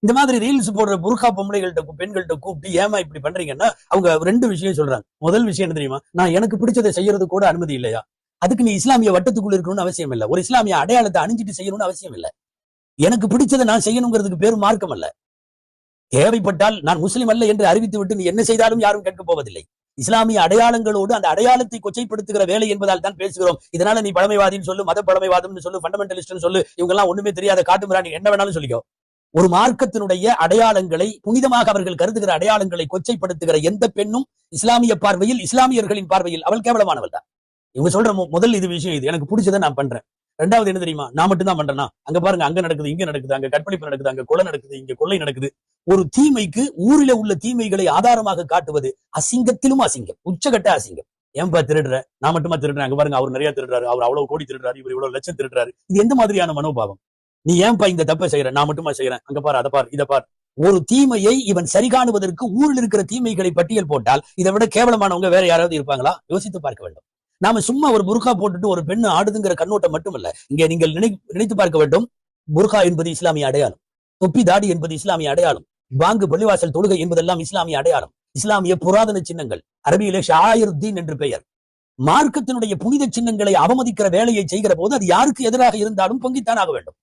இந்த மாதிரி ரீல்ஸ் போடுற புர்கா பொம்பளைகள்ட்ட பெண்கள்ட்ட கூப்பிட்டு ஏமா இப்படி பண்றீங்கன்னா அவங்க 2 விஷயம் சொல்றாங்க. முதல் விஷயம் என்ன தெரியுமா? நான் எனக்கு பிடிச்சதை செய்யறது கூட அனுமதி இல்லையா? அதுக்கு நீ இஸ்லாமிய வட்டத்துக்குள்ள இருக்கணும்னு அவசியம் இல்ல. ஒரு இஸ்லாமிய அடையாளத்தை அணிஞ்சிட்டு செய்யணும்னு அவசியம் இல்ல. எனக்கு பிடிச்சதை நான் செய்யணுங்கிறதுக்கு பேரு மார்க்கம் அல்ல. தேவைப்பட்டால் நான் முஸ்லிம் அல்ல என்று அறிவித்து விட்டு நீ என்ன செய்தாலும் யாரும் கேட்க போவதில்லை. இஸ்லாமிய அடையாளங்களோடு அந்த அடையாளத்தை கொச்சைப்படுத்துகிற வேலை என்பதால் தான் பேசுகிறோம். இதனால நீ பழமைவாதின்னு சொல்லு, மத பழமைவாதம்னு சொல்லு, ஃபண்டமெண்டலிஸ்ட்னு சொல்லு, இவங்க எல்லாம் ஒண்ணுமே தெரியாத காட்டுமிராணி என்ன வேணாலும் சொல்லிக்கோ. ஒரு மார்க்கத்தினுடைய அடையாளங்களை, புனிதமாக அவர்கள் கருதுகிற அடையாளங்களை கொச்சைப்படுத்துகிற எந்த பெண்ணும் இஸ்லாமிய பார்வையில், இஸ்லாமியர்களின் பார்வையில் அவள் கேவலமானவள் தான். இவங்க சொல்ற முதல் விஷயம் இது. எனக்கு பிடிச்சதை நான் பண்றேன். 2வது என்ன தெரியுமா? நான் மட்டும் தான் பண்றேனா? அங்க பாருங்க, அங்க நடக்குது, இங்க நடக்குது, அங்க கற்பழிப்பு நடக்குது, அங்க கொலை நடக்குது, இங்க கொள்ளை நடக்குது. ஒரு தீமைக்கு, ஊரில உள்ள தீமைகளை ஆதாரமாக காட்டுவது அசிங்கத்திலும் அசிங்கம், உச்சகட்ட அசிங்கம். ஏன்பா திருடுற? நான் மட்டுமா திருடுறேன்? அங்க பாருங்க, அவர் நிறைய திருடுறாரு, அவர் அவ்வளவு கோடி திருடுறாரு, இவர் இவ்வளவு லட்சம் திருடுறாரு. இது எந்த மாதிரியான மனோபாவம்? நீ ஏன்பா இந்த தப்பை செய்யற? நான் மட்டுமா செய்யறேன்? அங்க பாரு, அதை பார், இதை பார். ஒரு தீமையை இவன் சரி காணுவதற்கு ஊரில் இருக்கிற தீமைகளை பட்டியல் போட்டால் இதை விட கேவலமானவங்க வேற யாராவது இருப்பாங்களா? யோசித்து பார்க்க வேண்டும். நாம சும்மா ஒரு புர்கா போட்டுட்டு ஒரு பெண்ணு ஆடுதுங்கிற கண்ணோட்டம் மட்டுமல்ல. இங்க நீங்கள் நினைத்து பார்க்க வேண்டும். புர்கா என்பது இஸ்லாமிய அடையாளம். தொப்பி தாடி என்பது இஸ்லாமிய அடையாளம். பாங்கு பள்ளிவாசல் தொழுகை என்பதெல்லாம் இஸ்லாமிய அடையாளம். இஸ்லாமிய புராதன சின்னங்கள். அரபியிலே ஷாயிருத்தீன் என்று பெயர். மார்க்கத்தினுடைய புனித சின்னங்களை அவமதிக்கிற வேலையை செய்கிற போது அது யாருக்கு எதிராக இருந்தாலும் பொங்கித்தான் ஆக வேண்டும்.